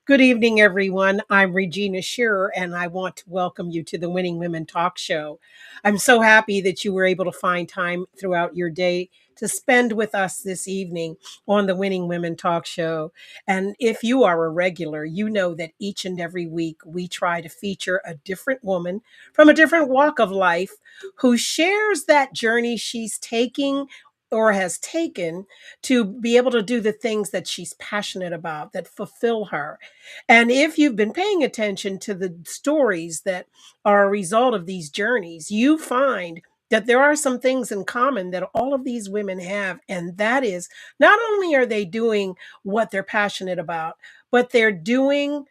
Good evening, everyone. I'm Regina Shearer, and I want to welcome you to the Winning Women Talk Show. I'm so happy that you were able to find time throughout your day to spend with us this evening on the Winning Women Talk Show. And if you are a regular, you know that each and every week we try to feature a different woman from a different walk of life who shares that journey she's taking or has taken to be able to do the things that she's passionate about that fulfill her. And if you've been paying attention to the stories that are a result of these journeys, you find that there are some things in common that all of these women have. And that is not only are they doing what they're passionate about, but they're doing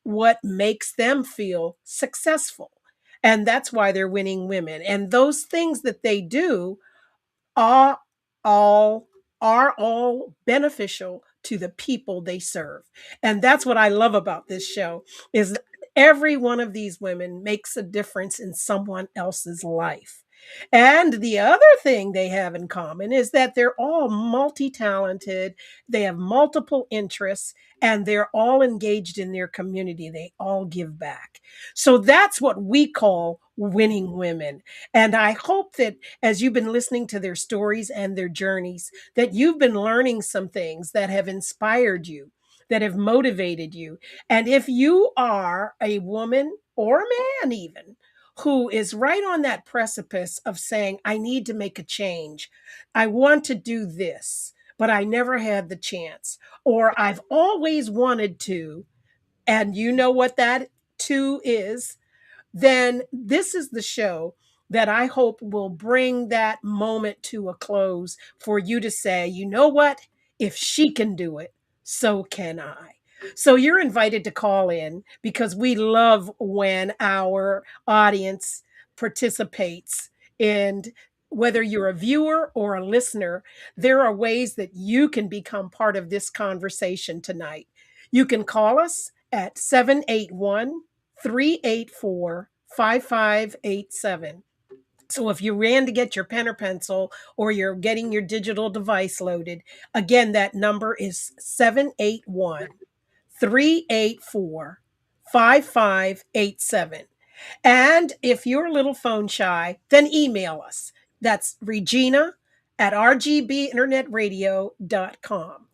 what makes them feel successful. And that's why they're winning women. And those things that they do are all are all beneficial to the people they serve. And that's what I love about this show is every one of these women makes a difference in someone else's life. And the other thing they have in common is that they're all multi-talented, they have multiple interests, and they're all engaged in their community. They all give back. So that's what we call winning women. And I hope that as you've been listening to their stories and their journeys, that you've been learning some things that have inspired you, that have motivated you. And if you are a woman or a man, even who is right on that precipice of saying, I need to make a change, I want to do this, but I never had the chance, or I've always wanted to, and you know what that too is, then this is the show that I hope will bring that moment to a close for you to say, you know what? If she can do it, so can I. So you're invited to call in because we love when our audience participates. And whether you're a viewer or a listener, there are ways that you can become part of this conversation tonight. You can call us at 781 384 5587. So if you ran to get your pen or pencil or you're getting your digital device loaded, again, that number is 781 384 5587. And if you're a little phone shy, then email us. That's Regina at rgbinternetradio.com.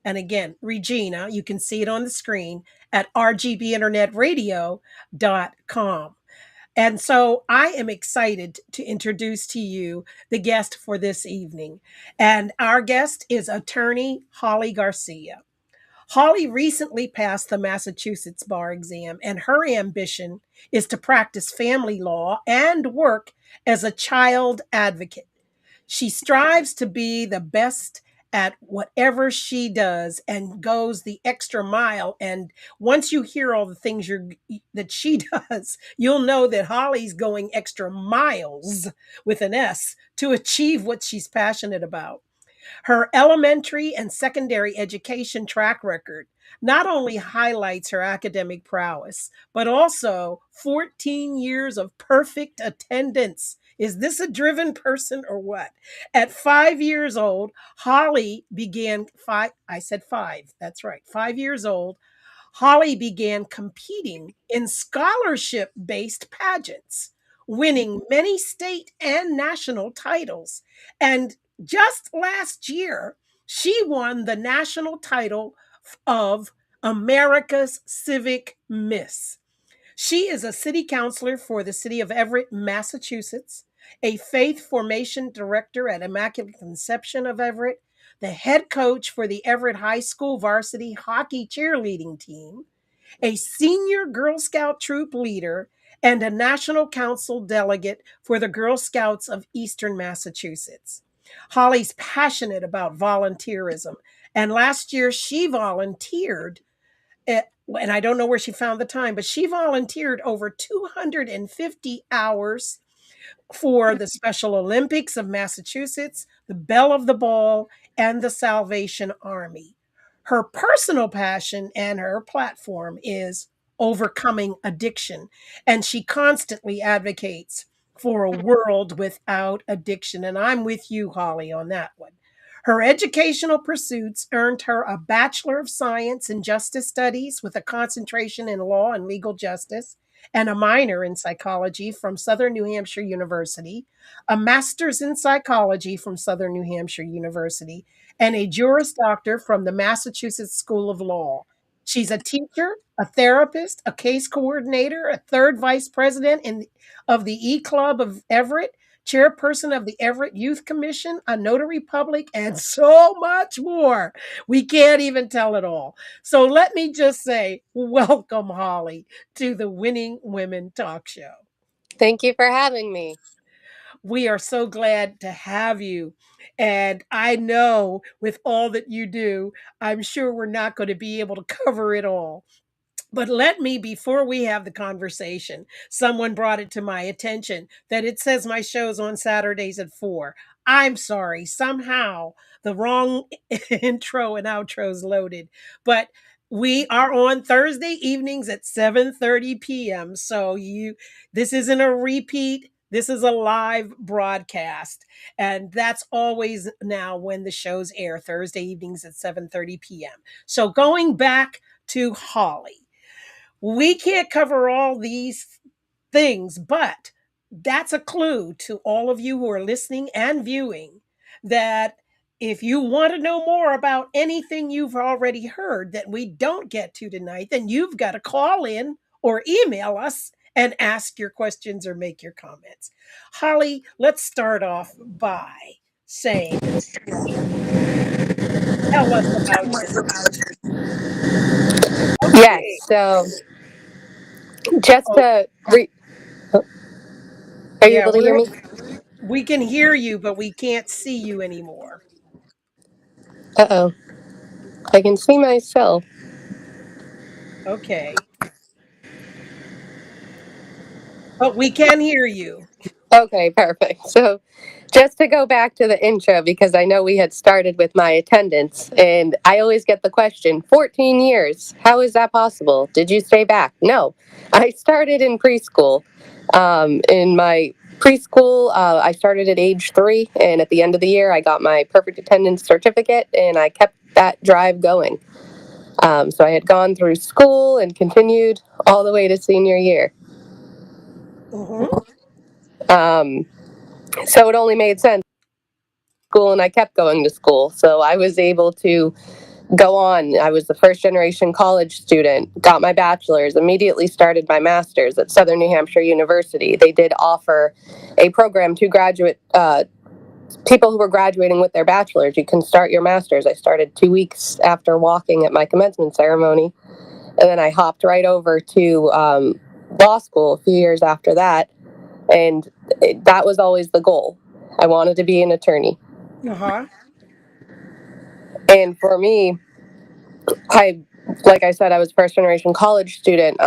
And again, Regina, you can see it on the screen at rgbinternetradio.com. And so I am excited to introduce to you the guest for this evening. And our guest is attorney Holly Garcia. Holly recently passed the Massachusetts bar exam, and her ambition is to practice family law and work as a child advocate. She strives to be the best at whatever she does and goes the extra mile. And once you hear all the things that she does, you'll know that Holly's going extra miles with an S to achieve what she's passionate about. Her elementary and secondary education track record not only highlights her academic prowess, but also 14 years of perfect attendance. Is this a driven person or what? At 5 years old, Holly began I said five, that's right, 5 years old. Holly began competing in scholarship based pageants, winning many state and national titles. And just last year, she won the national title of America's Civic Miss. She is a city councilor for the city of Everett, Massachusetts, a faith formation director at Immaculate Conception of Everett, the head coach for the Everett High School varsity hockey cheerleading team, a senior Girl Scout troop leader, and a national council delegate for the Girl Scouts of Eastern Massachusetts. Holly's passionate about volunteerism, and last year she volunteered and I don't know where she found the time, but she volunteered over 250 hours for the Special Olympics of Massachusetts, the Belle of the Ball, and the Salvation Army. Her personal passion and her platform is overcoming addiction, and she constantly advocates for a world without addiction. And I'm with you, Holly, on that one. Her educational pursuits earned her a Bachelor of Science in Justice Studies with a concentration in law and legal justice, and a minor in psychology from Southern New Hampshire University, a master's in psychology from Southern New Hampshire University, and a Juris Doctor from the Massachusetts School of Law. She's a teacher, a therapist, a case coordinator, a third vice president of the E Club of Everett, chairperson of the Everett Youth Commission, a notary public, and so much more. We can't even tell it all. So let me just say, welcome, Holly, to the Winning Women Talk Show. Thank you for having me. We are so glad to have you. And I know with all that you do, I'm sure we're not going to be able to cover it all. But let me, before we have the conversation, someone brought it to my attention that it says my show's on Saturdays at 4. I'm sorry, somehow the wrong intro and outros loaded. But we are on Thursday evenings at 7:30 p.m. So this isn't a repeat. This is a live broadcast. And that's always now when the shows air, Thursday evenings at 7:30 p.m. So going back to Holly, we can't cover all these things, but that's a clue to all of you who are listening and viewing that if you want to know more about anything you've already heard that we don't get to tonight, then you've got to call in or email us and ask your questions or make your comments. Holly, let's start off by saying, tell us about yourself. Yes, Okay. so just Oh, to are you yeah, able to hear me? we can hear you, but we can't see you anymore. Uh-oh. I can see myself. Okay. But we can hear you. Okay, perfect. So just to go back to the intro, because I know we had started with my attendance, and I always get the question 14 years. How is that possible? Did you stay back? No. I started in preschool. In my preschool, I started at age 3, and at the end of the year, I got my perfect attendance certificate, and I kept that drive going. So I had gone through school and continued all the way to senior year. Hmm. Um, so it only made sense. School and I kept going to school. So I was able to go on. I was the first generation college student, got my bachelor's, immediately started my master's at Southern New Hampshire University. They did offer a program to graduate people who were graduating with their bachelor's. You can start your master's. I started 2 weeks after walking at my commencement ceremony. And then I hopped right over to law school a few years after that. And that was always the goal. I wanted to be an attorney. Uh-huh. And for me, I, like I said, I was first generation college student,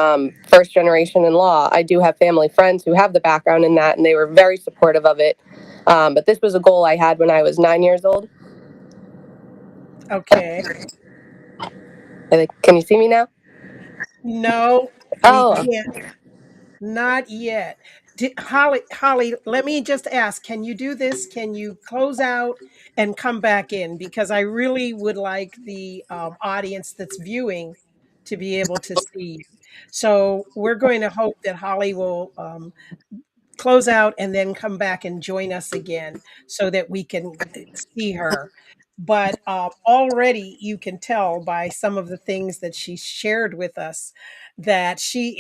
first generation in law. I do have family friends who have the background in that, and they were very supportive of it. But this was a goal I had when I was 9 years old. Okay. Can you see me now? No, we Oh, can't. Not yet. Holly, let me just ask, can you do this? Can you close out and come back in? Because I really would like the audience that's viewing to be able to see you. So we're going to hope that Holly will close out and then come back and join us again so that we can see her. But already you can tell by some of the things that she shared with us that she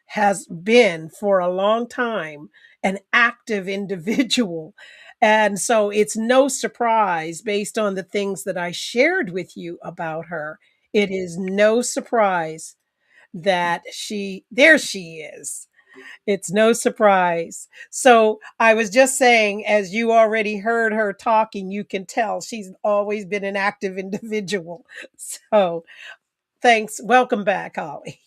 has been for a long time an active individual. And so it's no surprise based on the things that I shared with you about her. It is no surprise that there she is. It's no surprise. So I was just saying, as you already heard her talking, you can tell she's always been an active individual. So thanks. Welcome back, Holly.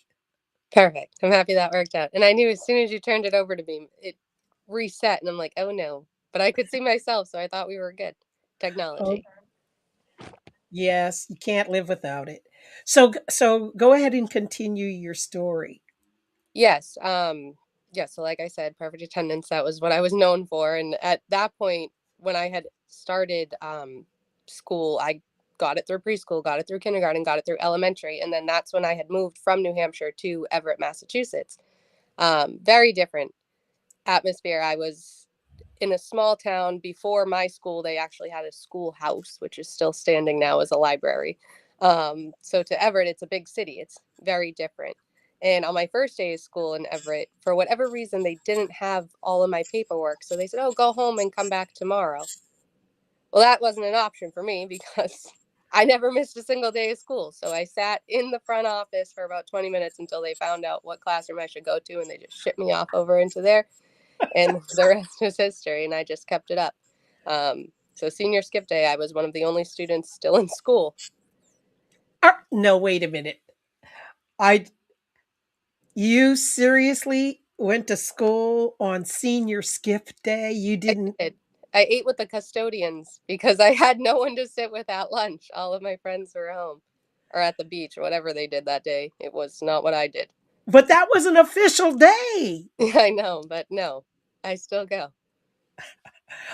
perfect. I'm happy that worked out. And I knew as soon as you turned it over to me, it reset, and I'm like, oh no. But I could see myself, so I thought we were good. Oh, Technology. yes, you can't live without it. So go ahead and continue your story. Yes. Yeah, so like I said, perfect attendance, that was what I was known for. And at that point, when I had started school. I got it through preschool, got it through kindergarten, got it through elementary. And then that's when I had moved from New Hampshire to Everett, Massachusetts. Very different atmosphere. I was in a small town. Before my school, they actually had a schoolhouse, which is still standing now as a library. So to Everett, it's a big city. It's very different. And on my first day of school in Everett, for whatever reason, they didn't have all of my paperwork. So they said, oh, go home and come back tomorrow. Well, that wasn't an option for me because I never missed a single day of school. So I sat in the front office for about 20 minutes until they found out what classroom I should go to, and they just shipped me off over into there. And the rest was history, and I just kept it up. So senior skip day, I was one of the only students still in school. No, wait a minute. I You seriously went to school on senior skip day? You I didn't. did. I ate with the custodians because I had no one to sit with at lunch. All of my friends were home or at the beach or whatever they did that day. It was not what I did. But that was an official day. I know, but no, I still go.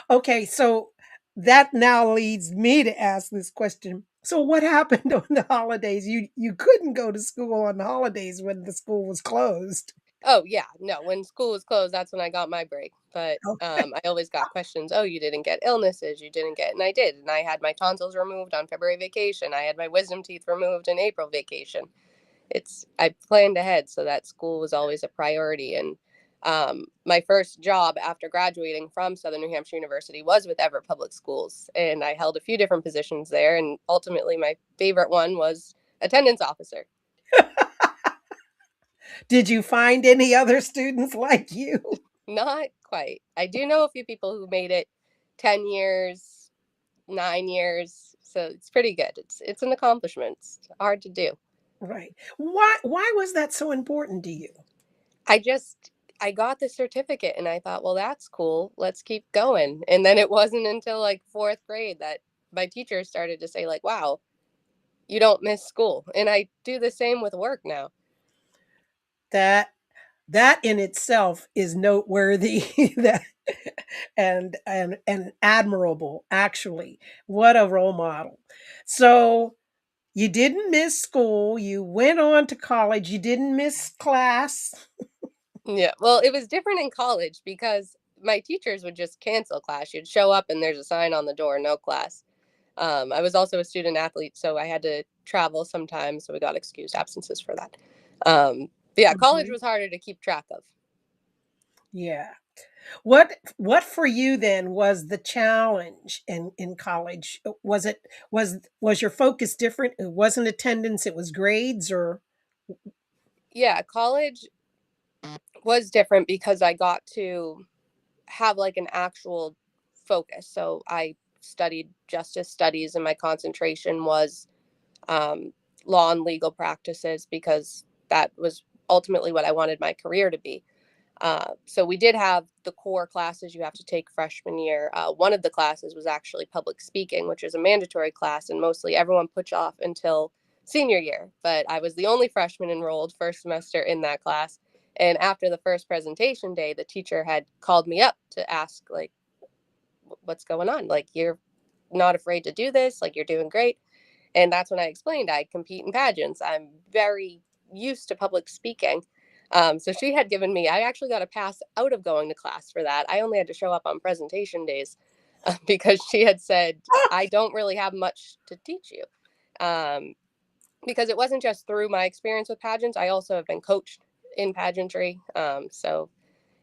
Okay, so that now leads me to ask this question. So what happened on the holidays? You couldn't go to school on the holidays when the school was closed. Oh yeah, no. When school was closed, that's when I got my break. But Okay. I always got questions. Oh, you didn't get illnesses. You didn't get, and I did. And I had my tonsils removed on February vacation. I had my wisdom teeth removed in April vacation. I planned ahead so that school was always a priority. And my first job after graduating from Southern New Hampshire University was with Everett Public Schools, and I held a few different positions there. And ultimately, my favorite one was attendance officer. Did you find any other students like you? Not quite. I do know a few people who made it 10 years, 9 years. So it's pretty good. It's an accomplishment. It's hard to do. Right. Why was that so important to you? I just I got the certificate and I thought, well, that's cool. Let's keep going. And then it wasn't until like fourth grade that my teacher started to say, like, wow, you don't miss school. And I do the same with work now. That that in itself is noteworthy that and admirable actually. What a role model. So you didn't miss school, you went on to college, you didn't miss class. Yeah. Well, it was different in college because my teachers would just cancel class. You'd show up and there's a sign on the door, no class. I was also a student athlete, so I had to travel sometimes, so we got excused absences for that. But yeah, college Mhm. was harder to keep track of. Yeah. What for you then was the challenge in college? Was your focus different? It wasn't attendance, it was grades or Yeah, college was different because I got to have like an actual focus. So I studied justice studies, and my concentration was um, law and legal practices because that was ultimately what I wanted my career to be. So we did have the core classes you have to take freshman year. One of the classes was actually public speaking, which is a mandatory class, and mostly everyone puts off until senior year. But I was the only freshman enrolled first semester in that class. And after the first presentation day, the teacher had called me up to ask, like, what's going on? Like, you're not afraid to do this. Like, you're doing great. And that's when I explained I compete in pageants. I'm very used to public speaking. So she had given me, I actually got a pass out of going to class for that. I only had to show up on presentation days because she had said, I don't really have much to teach you. Um, because it wasn't just through my experience with pageants, I also have been coached in pageantry. So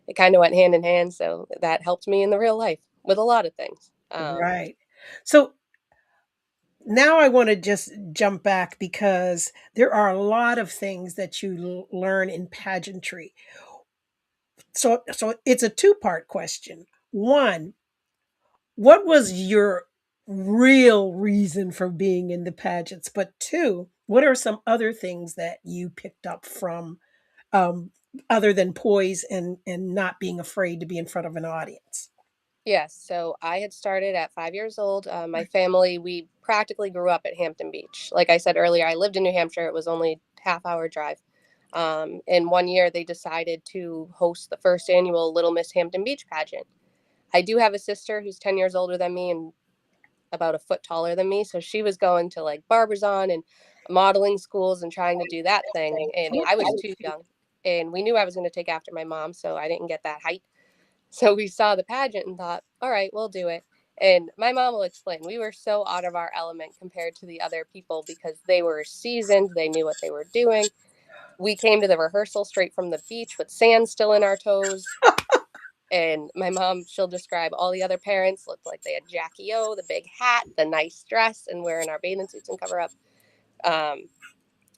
it kind of went hand in hand. So that helped me in the real life with a lot of things. right. So now I want to just jump back because there are a lot of things that you learn in pageantry. So it's a two-part question. One, what was your real reason for being in the pageants? But two, what are some other things that you picked up from um, other than poise and not being afraid to be in front of an audience? Yes, so I had started at 5 years old. My family, we practically grew up at Hampton Beach. Like I said earlier, I lived in New Hampshire. It was only half-hour drive. And one year they decided to host the first annual Little Miss Hampton Beach pageant. I do have a sister who's 10 years older than me, and about a foot taller than me. So she was going to like Barbizon and modeling schools and trying to do that thing. And I was too young. And we knew I was going to take after my mom. So I didn't get that height. So we saw the pageant and thought, all right, we'll do it. And my mom will explain, we were so out of our element compared to the other people because they were seasoned, they knew what they were doing. We came to the rehearsal straight from the beach with sand still in our toes. And my mom, she'll describe all the other parents looked like they had Jackie O, the big hat, the nice dress, and wearing our bathing suits and cover up. Um,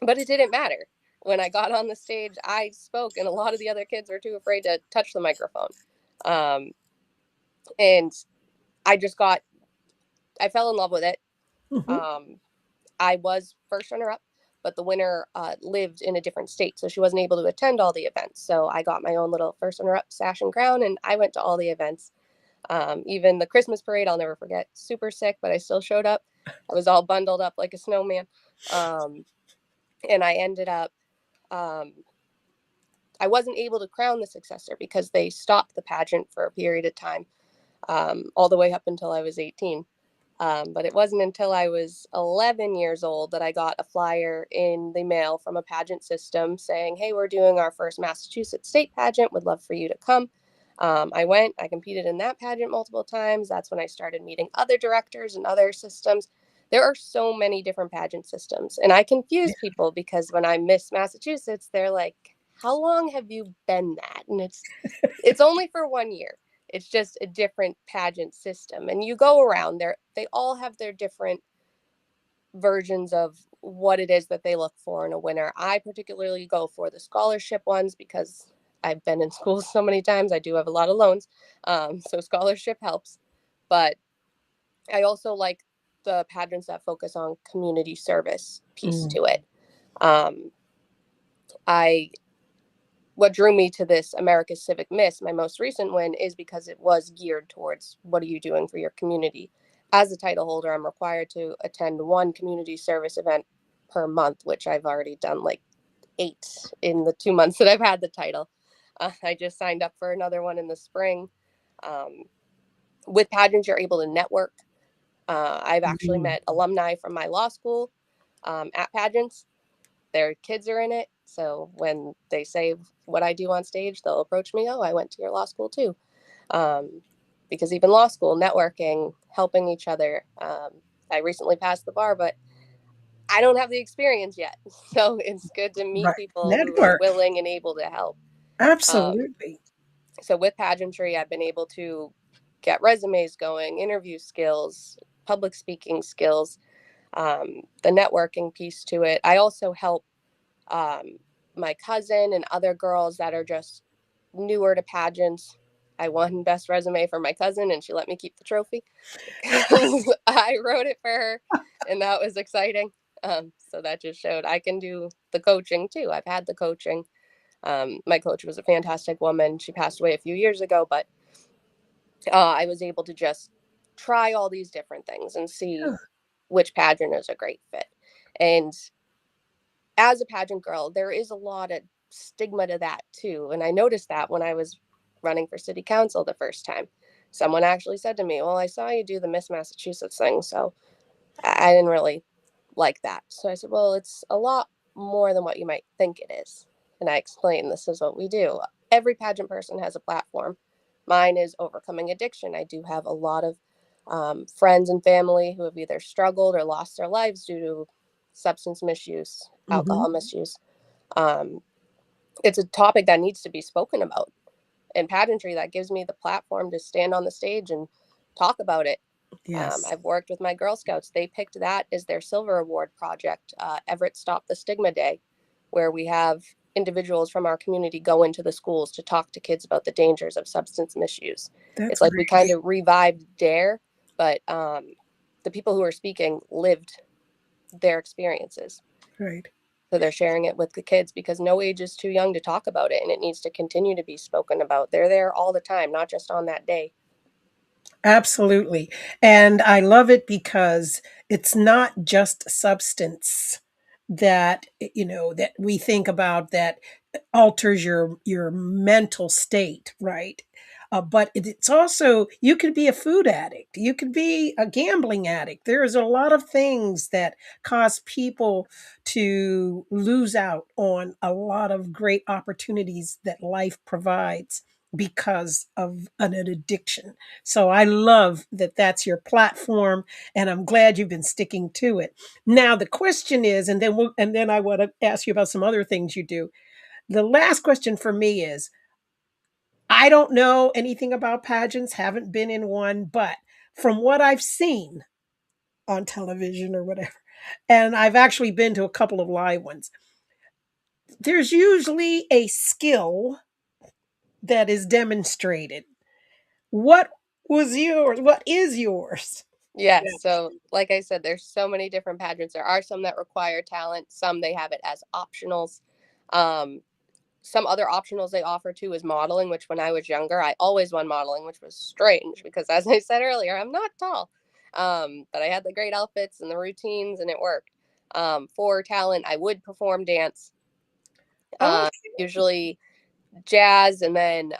but it didn't matter. When I got on the stage, I spoke, and a lot of the other kids were too afraid to touch the microphone. Um, and I just got, I fell in love with it. Mhm. Um, I was first runner up, but the winner lived in a different state, so she wasn't able to attend all the events. So I got my own little first runner up sash and crown, and I went to all the events. Even the Christmas parade, I'll never forget. Super sick, but I still showed up. I was all bundled up like a snowman. Um, and I ended up, um, I wasn't able to crown the successor because they stopped the pageant for a period of time, all the way up until I was 18. But it wasn't until I was 11 years old that I got a flyer in the mail from a pageant system saying, hey, we're doing our first Massachusetts state pageant. Would love for you to come. I went, I competed in that pageant multiple times. That's when I started meeting other directors and other systems. There are so many different pageant systems. And I confuse people because when I miss Massachusetts, they're like, how long have you been that? And it's only for 1 year. It's just a different pageant system. And you go around there, they all have their different versions of what it is that they look for in a winner. I particularly go for the scholarship ones because I've been in school so many times. I do have a lot of loans. So scholarship helps. But I also like the pageants that focus on community service piece Mm. to it. Um, I what drew me to this America's Civic Miss, my most recent win, is because it was geared towards what are you doing for your community. As a title holder, I'm required to attend one community service event per month, which I've already done like 8 in the 2 months that I've had the title. I just signed up for another one in the spring. Um, with pageants, you're able to network. I've actually Mm. met alumni from my law school at pageants. Their kids are in it. So when they say what I do on stage, they'll approach me. Oh, I went to your law school too. Um, because even law school, networking, helping each other. I recently passed the bar, but I don't have the experience yet. So it's good to meet Right. people who are Network. willing and able to help. Um, Absolutely. so with pageantry, I've been able to get resumes going, interview skills, public speaking skills, the networking piece to it. I also help um, my cousin and other girls that are just newer to pageants. I won best resume for my cousin, and she let me keep the trophy because I wrote it for her, and that was exciting. So that just showed I can do the coaching too. I've had the coaching. My coach was a fantastic woman. She passed away a few years ago, but I was able to just try all these different things and see Yeah. which pageant is a great fit. And as a pageant girl, there is a lot of stigma to that too. And I noticed that when I was running for city council the first time. Someone actually said to me, well, I saw you do the Miss Massachusetts thing, so I didn't really like that. So I said, well, it's a lot more than what you might think it is. And I explained, this is what we do. Every pageant person has a platform. Mine is overcoming addiction. I do have a lot of friends and family who have either struggled or lost their lives due to substance misuse, Mhm. alcohol misuse. Um, it's a topic that needs to be spoken about. And pageantry, that gives me the platform to stand on the stage and talk about it. Yes. I've worked with my Girl Scouts. They picked that as their Silver Award project, Everett Stop the Stigma Day, where we have individuals from our community go into the schools to talk to kids about the dangers of substance misuse. It's That's like we kind great. of revived DARE, but the people who are speaking lived their experiences. Right. So they're sharing it with the kids because no age is too young to talk about it, and it needs to continue to be spoken about. They're there all the time, not just on that day. Absolutely. And I love it because it's not just substance that that we think about that alters your mental state, right? But it's also, you could be a food addict, you could be a gambling addict. There's a lot of things that cause people to lose out on a lot of great opportunities that life provides because of an addiction. So I love that that's your platform, and I'm glad you've been sticking to it. Now the question is, and then I want to ask you about some other things you do. The last question for me is, I don't know anything about pageants, haven't been in one, but from what I've seen on television or whatever, and I've actually been to a couple of live ones, there's usually a skill that is demonstrated. What was yours? What is yours? Yes. Yeah. So, like I said, there's so many different pageants. There are some that require talent. Some they have it as optionals. Um, some other optionals they offer too is modeling, which when I was younger, I always won modeling, which was strange because, as I said earlier, I'm not tall. But I had the great outfits and the routines, and it worked. For talent, I would perform dance, Okay. usually jazz, and then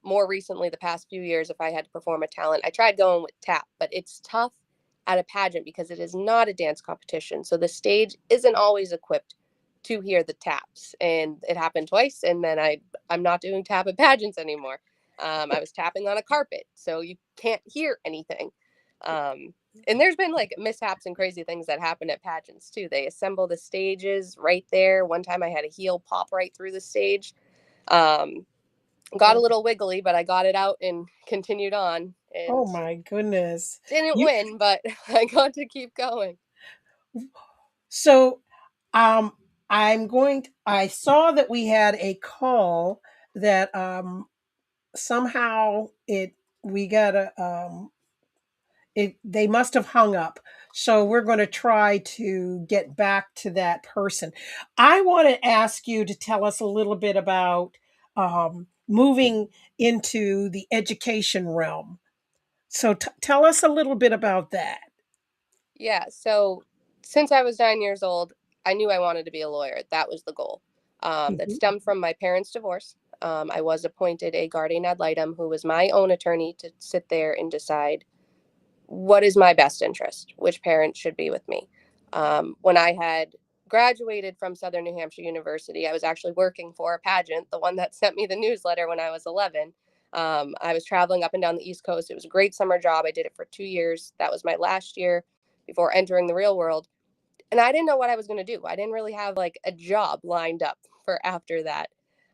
more recently, the past few years, if I had to perform a talent, I tried going with tap, but it's tough at a pageant because it is not a dance competition. So the stage isn't always equipped to hear the taps, and it happened twice. And then I'm not doing tap at pageants anymore. I was tapping on a carpet, so you can't hear anything. Um, and there's been like mishaps and crazy things that happen at pageants too. They assemble the stages right there. One time I had a heel pop right through the stage. um, got a Oh, little wiggly, but I got it out and continued on oh and my goodness. didn't You win, but I got to keep going. so um I saw that we had a call that somehow it we got a they must have hung up. So we're going to try to get back to that person. I want to ask you to tell us a little bit about moving into the education realm. So tell us a little bit about that. Yeah, so since I was 9 years old, I knew I wanted to be a lawyer. That was the goal. That Mhm. stemmed from my parents' divorce. I was appointed a guardian ad litem who was my own attorney to sit there and decide what is my best interest, which parent should be with me. When I had graduated from Southern New Hampshire University, I was actually working for a pageant, the one that sent me the newsletter when I was 11. I was traveling up and down the East Coast. It was a great summer job. I did it for 2 years. That was my last year before entering the real world. And I didn't know what I was going to do. I didn't really have like a job lined up for after that.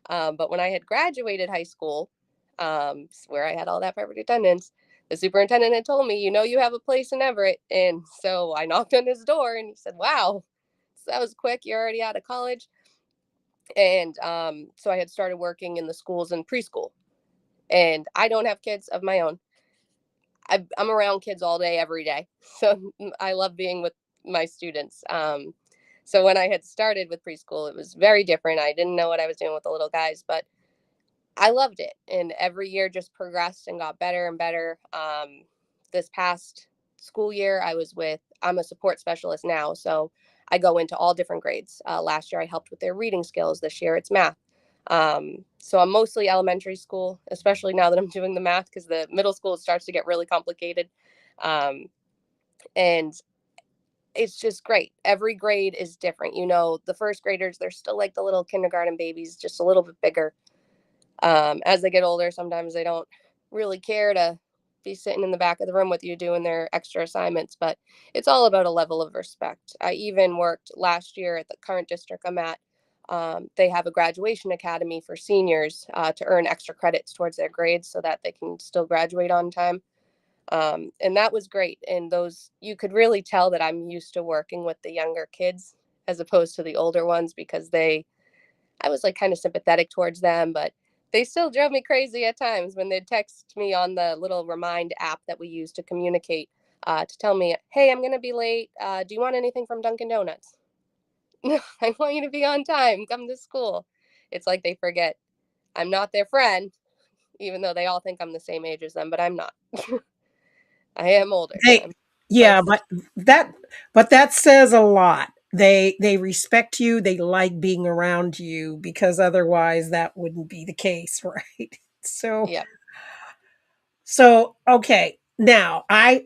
But when I had graduated high school, where I had all that perfect attendance, the superintendent had told me, you have a place in Everett. And so I knocked on his door and he said, wow, so that was quick. You're already out of college. And so I had started working in the schools and preschool. And I don't have kids of my own. I'm around kids all day, every day. So I love being with my students. So when I had started with preschool, it was very different. I didn't know what I was doing with the little guys, but I loved it. And every year just progressed and got better and better. This past school year, I'm a support specialist now. So I go into all different grades. Last year, I helped with their reading skills. This year, it's math. So I'm mostly elementary school, especially now that I'm doing the math because the middle school starts to get really complicated. Um, and it's just great. Every grade is different. The first graders, they're still like the little kindergarten babies, just a little bit bigger. As they get older, sometimes they don't really care to be sitting in the back of the room with you doing their extra assignments, but it's all about a level of respect. I even worked last year at the current district I'm at. They have a graduation academy for seniors to earn extra credits towards their grades so that they can still graduate on time. And that was great. And those, you could really tell that I'm used to working with the younger kids as opposed to the older ones because I was like kind of sympathetic towards them, but they still drove me crazy at times when they'd text me on the little remind app that we use to communicate to tell me, hey, I'm going to be late. Do you want anything from Dunkin' Donuts? No, I want you to be on time. Come to school. It's like they forget I'm not their friend, even though they all think I'm the same age as them, but I'm not. I am older. They, I'm yeah, like, that but that says a lot. They respect you. They like being around you because otherwise that wouldn't be the case, right? So yeah. So, okay, now I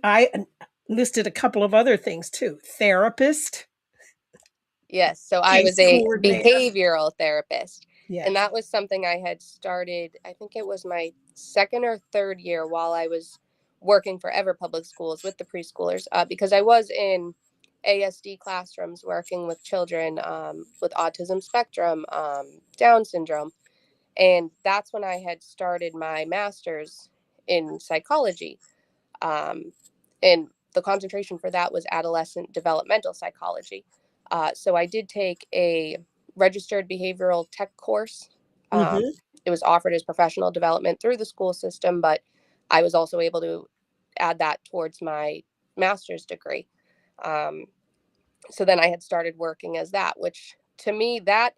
listed a couple of other things too. Therapist, Yes, so I case was a coordinator. behavioral therapist, and Yes. that was something I had started, I think it was my second or third year while I was working for Ever Public Schools with the preschoolers, because I was in ASD classrooms working with children with autism spectrum, Down syndrome, and that's when I had started my master's in psychology. Um, and the concentration for that was adolescent developmental psychology. So I did take a registered behavioral tech course. Um, Mm-hmm. it was offered as professional development through the school system, but I was also able to add that towards my master's degree. Um, so then I had started working as that, which to me, that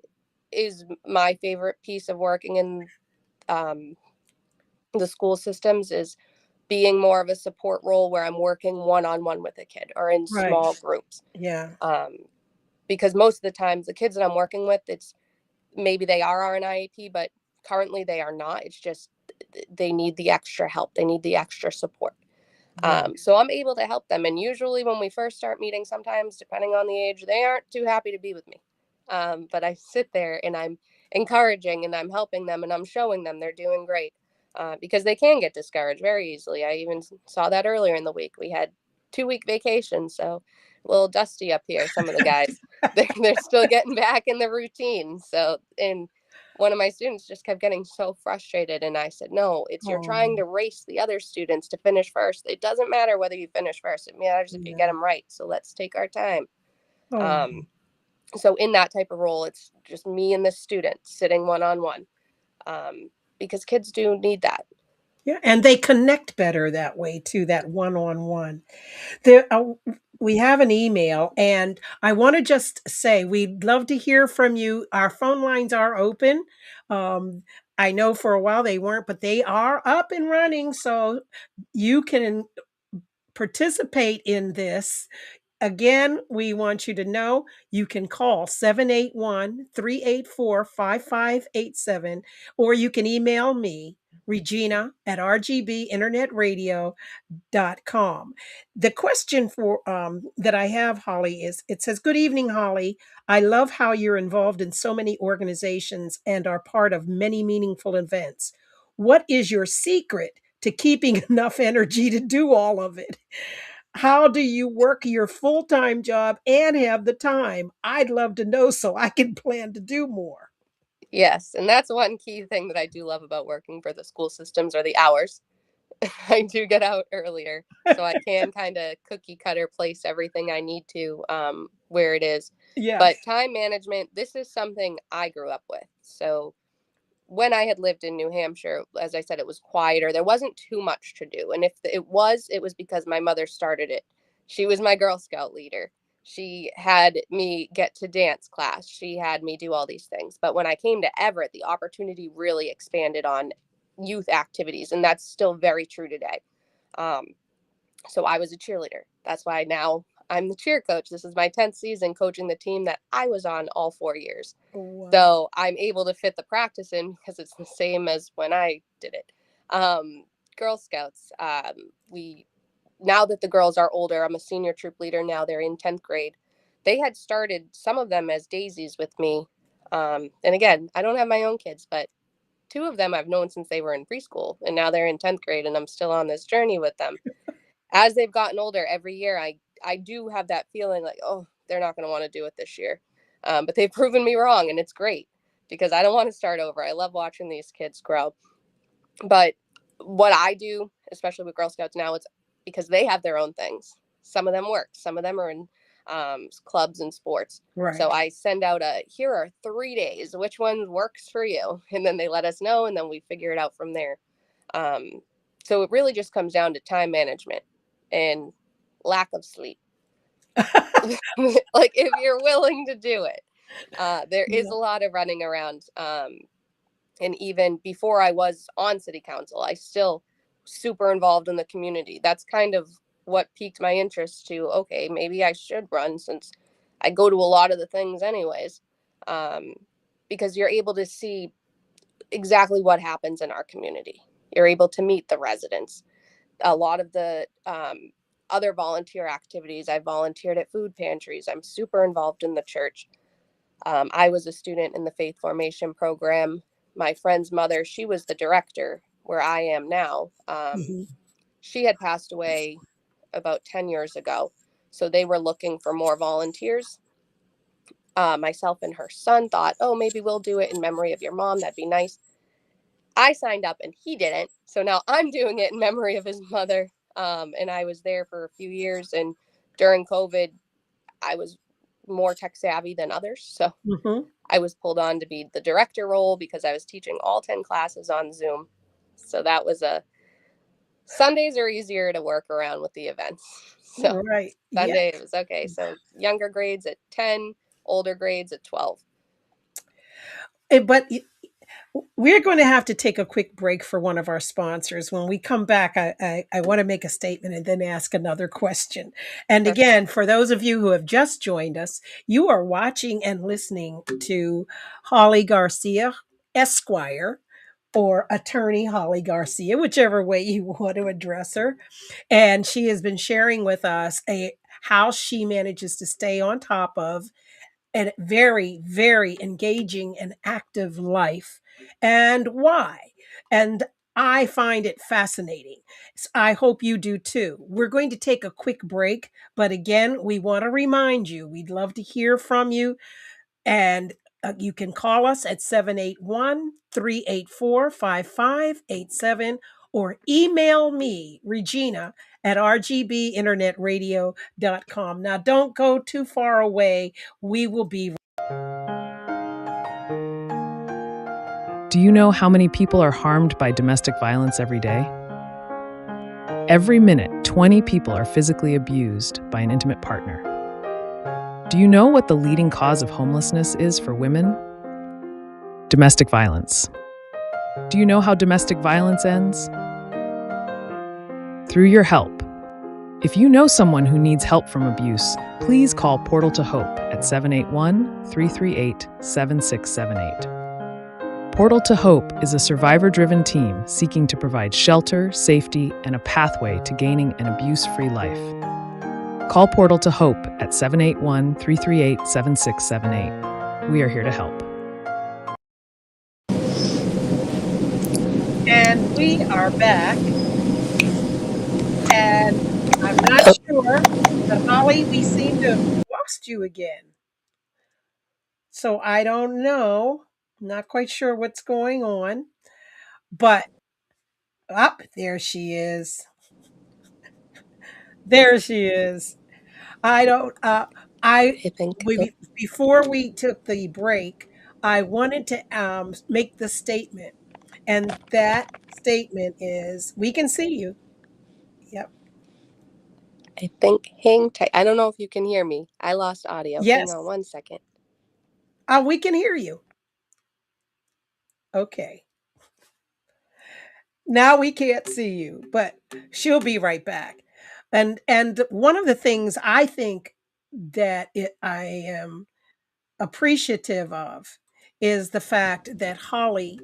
is my favorite piece of working in um, the school systems is being more of a support role where I'm working one on one with a kid or in Right. small groups. Yeah. Um, because most of the times the kids that I'm working with, it's maybe they are on IEP, but currently they are not. It's just they need the extra help, they need the extra support. Right. So I'm able to help them. And usually, when we first start meeting, sometimes depending on the age, they aren't too happy to be with me. But I sit there and I'm encouraging and I'm helping them and I'm showing them they're doing great because they can get discouraged very easily. I even saw that earlier in the week. We had 2 week vacation, so a little dusty up here. Some of the guys, they're still getting back in the routine. So, and one of my students just kept getting so frustrated, and I said, no, it's you're Oh, trying to race the other students to finish first. It doesn't matter whether you finish first, it matters if you get yeah. them right. So let's take our time. Oh, Um, so in that type of role, it's just me and the student sitting one on one, because kids do need that. yeah. And they connect better that way too, that one on one. There, we have an email, and I want to just say we'd love to hear from you. Our phone lines are open. Um, I know for a while they weren't, but they are up and running, so you can participate in this. Again, we want you to know you can call 781-384-5587, or you can email me, Regina at rgbinternetradio.com. The question for that I have, Holly, is it says, "Good evening, Holly. I love how you're involved in so many organizations and are part of many meaningful events. What is your secret to keeping enough energy to do all of it? How do you work your full time job and have the time? I'd love to know so I can plan to do more." Yes, and that's one key thing that I do love about working for the school systems are the hours. I do get out earlier, so I can kind of cookie cutter place everything I need to where it is. Yes. But time management, this is something I grew up with. So when I had lived in New Hampshire, as I said, it was quieter. There wasn't too much to do. And if it was because my mother started it. She was my Girl Scout leader. She had me get to dance class. She had me do all these things. But when I came to Everett, the opportunity really expanded on youth activities. And that's still very true today. Um, so I was a cheerleader. That's why now I'm the cheer coach. This is my 10th season coaching the team that I was on all 4 years. Wow. So I'm able to fit the practice in because it's the same as when I did it. Um, Girl Scouts, we now that the girls are older, I'm a senior troop leader now. They're in 10th grade. They had started some of them as daisies with me. And again, I don't have my own kids, but two of them I've known since they were in preschool, and now they're in 10th grade, and I'm still on this journey with them. As they've gotten older, every year I do have that feeling like, oh, they're not going to want to do it this year, but they've proven me wrong, and it's great because I don't want to start over. I love watching these kids grow. But what I do, especially with Girl Scouts now, it's because they have their own things. Some of them work, some of them are in clubs and sports. So Right. I send out a here are 3 days, which one works for you, and then they let us know, and then we figure it out from there. Um, so it really just comes down to time management and lack of sleep. Like if you're willing to do it, there is Yeah. a lot of running around. And even before I was on city council, I still super involved in the community. That's kind of what piqued my interest to, okay, maybe I should run since I go to a lot of the things anyways. Um, because you're able to see exactly what happens in our community. You're able to meet the residents. a lot of the other volunteer activities. I volunteered at food pantries. I'm super involved in the church. I was a student in the faith formation program. My friend's mother, she was the director where I am now. Mhm. She had passed away about 10 years ago. So they were looking for more volunteers. Myself and her son thought, oh, maybe we'll do it in memory of your mom. That'd be nice. I signed up and he didn't. So now I'm doing it in memory of his mother. And I was there for a few years. And during COVID, I was more tech savvy than others. So Mhm. I was pulled on to be the director role because I was teaching all 10 classes on Zoom. So that was a Sundays are easier to work around with the events. So Right. Yeah. Sunday it was okay. So younger grades at 10, older grades at 12. But we're going to have to take a quick break for one of our sponsors. When we come back, I want to make a statement and then ask another question. And Perfect. again, for those of you who have just joined us, you are watching and listening to Holly Garcia, Esquire, or Attorney Holly Garcia, whichever way you want to address her. And she has been sharing with us how she manages to stay on top of a very, very engaging and active life and why. And I find it fascinating. I hope you do too. We're going to take a quick break, but again, we want to remind you we'd love to hear from you. And you can call us at 781-384-5587 or email me, Regina, at rgbinternetradio.com. Now, don't go too far away. We will be. Do you know how many people are harmed by domestic violence every day? Every minute, 20 people are physically abused by an intimate partner. Do you know what the leading cause of homelessness is for women? Domestic violence. Do you know how domestic violence ends? Through your help. If you know someone who needs help from abuse, please call Portal to Hope at 781-338-7678. Portal to Hope is a survivor-driven team seeking to provide shelter, safety, and a pathway to gaining an abuse-free life. Call Portal to Hope at 781-338-7678. We are here to help. And we are back. And I'm not sure, but Holly, we seem to have lost you again. So I don't know. Not quite sure what's going on. But up there she is. There she is. I don't I I think. before we took the break, I wanted to make the statement. And that statement is we can see you. Yep. I think hang tight. I don't know if you can hear me. I lost audio. Hang on Yes. 1 second. We can hear you. Okay. Now we can't see you, but she'll be right back. And one of the things I think that I am appreciative of is the fact that Holly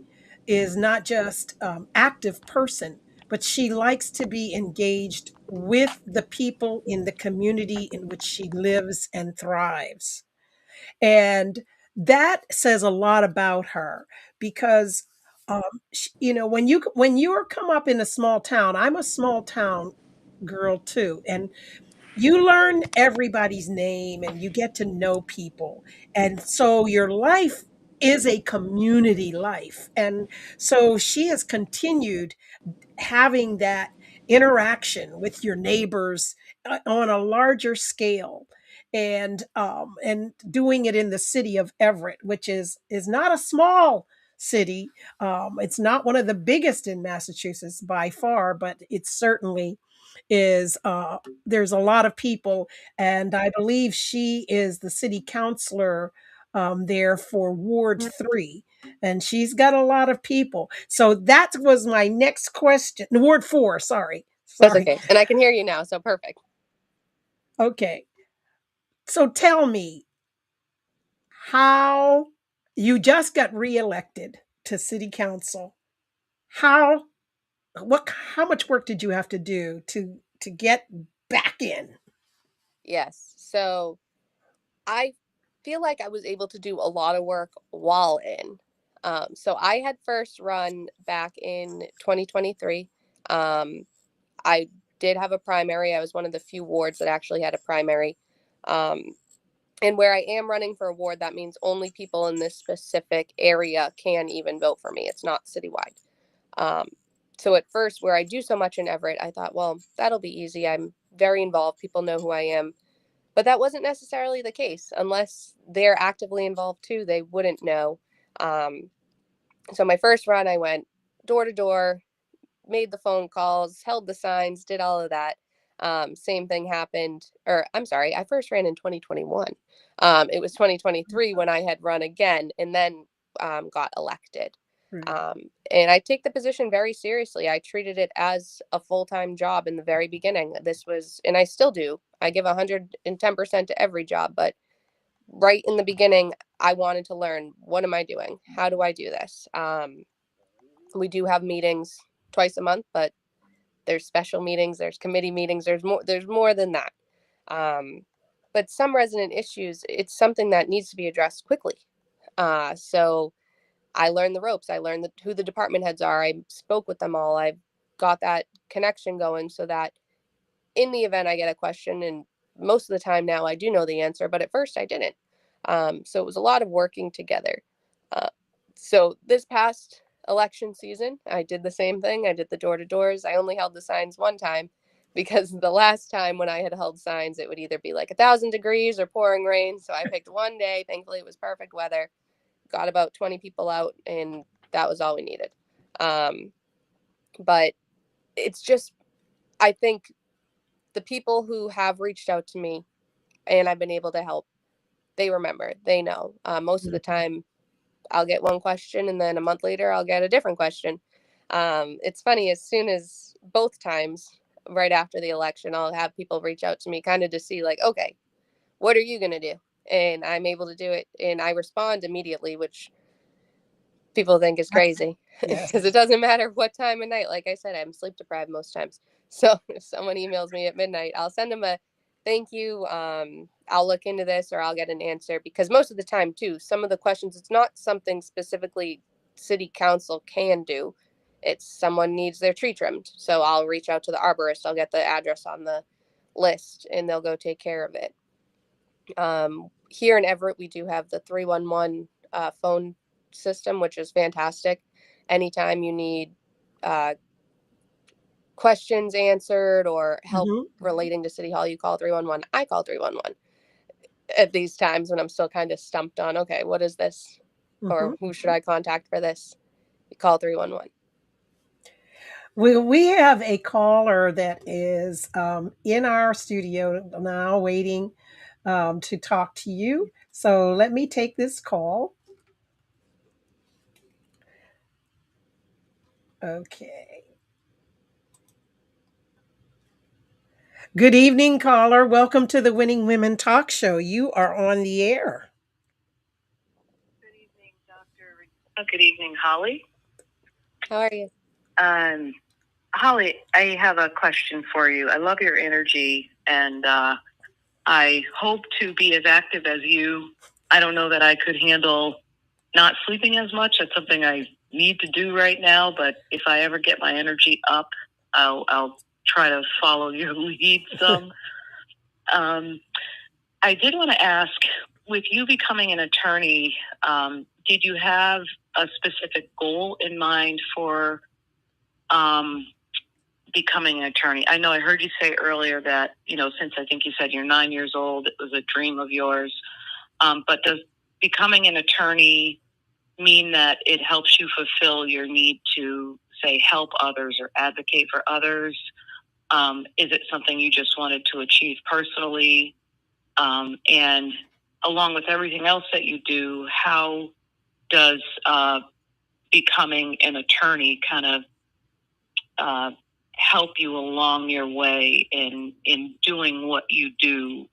is not just active person, but she likes to be engaged with the people in the community in which she lives and thrives. And that says a lot about her because um, when you're come up in a small town, I'm a small town girl too, and you learn everybody's name and you get to know people. And so your life is a community life. And so she has continued having that interaction with your neighbors on a larger scale and doing it in the city of Everett, which is not a small city. It's not one of the biggest in Massachusetts by far, but it certainly is. There's a lot of people, and I believe she is the city councilor there for Ward 3, and she's got a lot of people. So that was my next question. Ward 4, sorry. That's Sorry. okay. And I can hear you now. So perfect. Okay. So tell me how you just got reelected to city council. How how much work did you have to do to get back in? Yes. So I feel like I was able to do a lot of work while in. So I had first run back in 2023. I did have a primary. I was one of the few wards that actually had a primary. Um, and where I am running for a ward, that means only people in this specific area can even vote for me. It's not citywide. Um, so at first, where I do so much in Everett, I thought, well, that'll be easy. I'm very involved. People know who I am. But that wasn't necessarily the case. Unless they're actively involved too, they wouldn't know. Um, so my first run, I went door to door, made the phone calls, held the signs, did all of that. Same thing happened, or I'm sorry, I first ran in 2021. It was 2023 when I had run again and then got elected. Right. And I take the position very seriously. I treated it as a full-time job in the very beginning. This was, and I still do. I give 110% to every job, but right in the beginning, I wanted to learn, what am I doing? How do I do this? We do have meetings twice a month, but there's special meetings, there's committee meetings, there's more than that. Um, but some resident issues, it's something that needs to be addressed quickly. So I learned the ropes. I learned who the department heads are. I spoke with them all. I got that connection going so that in the event I get a question, and most of the time now I do know the answer, but at first I didn't. So it was a lot of working together. Uh, so this past election season, I did the same thing. I did the door to doors. I only held the signs one time because the last time when I had held signs, it would either be like 1,000 degrees or pouring rain. So I picked one day. Thankfully, it was perfect weather. Got about 20 people out, and that was all we needed. But it's just, I think the people who have reached out to me and I've been able to help, they remember, they know. Most of the time, I'll get one question, and then a month later, I'll get a different question. It's funny, as soon as both times, right after the election, I'll have people reach out to me kind of to see, like, okay, what are you going to do? And I'm able to do it. And I respond immediately, which people think is crazy Yes. because it doesn't matter what time of night. Like I said, I'm sleep deprived most times. So if someone emails me at midnight, I'll send them a thank you. I'll look into this, or I'll get an answer, because most of the time too, some of the questions, it's not something specifically city council can do. It's someone needs their tree trimmed. So I'll reach out to the arborist. I'll get the address on the list and they'll go take care of it. Here in Everett, we do have the 311 phone system, which is fantastic. Anytime you need uh, questions answered or help relating to City Hall, you call 311. I call 311 at these times when I'm still kind of stumped on, okay, what is this? Or who should I contact for this? You call 311. We have a caller that is in our studio now waiting to talk to you. So let me take this call. Okay. Good evening, caller. Welcome to the Winning Women Talk Show. You are on the air. Good evening, Dr. Good evening, Holly. How are you? Holly, I have a question for you. I love your energy, and I hope to be as active as you. I don't know that I could handle not sleeping as much. That's something I need to do right now, but if I ever get my energy up, I'll try to follow your lead some. I did want to ask, with you becoming an attorney, did you have a specific goal in mind for becoming an attorney? I know I heard you say earlier that, since I think you said you're 9 years old, it was a dream of yours. But does becoming an attorney mean that it helps you fulfill your need to, say, help others or advocate for others? Is it something you just wanted to achieve personally? And along with everything else that you do, how does becoming an attorney kind of help you along your way in doing what you do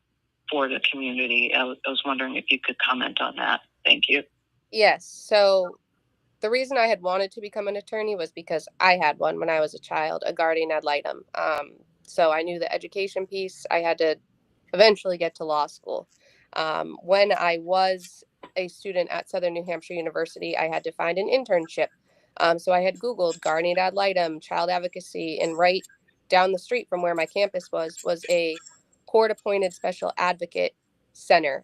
for the community? I was wondering if you could comment on that. Thank you. Yes. So the reason I had wanted to become an attorney was because I had one when I was a child, a guardian ad litem. So I knew the education piece. I had to eventually get to law school. When I was a student at Southern New Hampshire University, I had to find an internship. So I had Googled guardian ad litem, child advocacy, and right down the street from where my campus was a court-appointed special advocate center.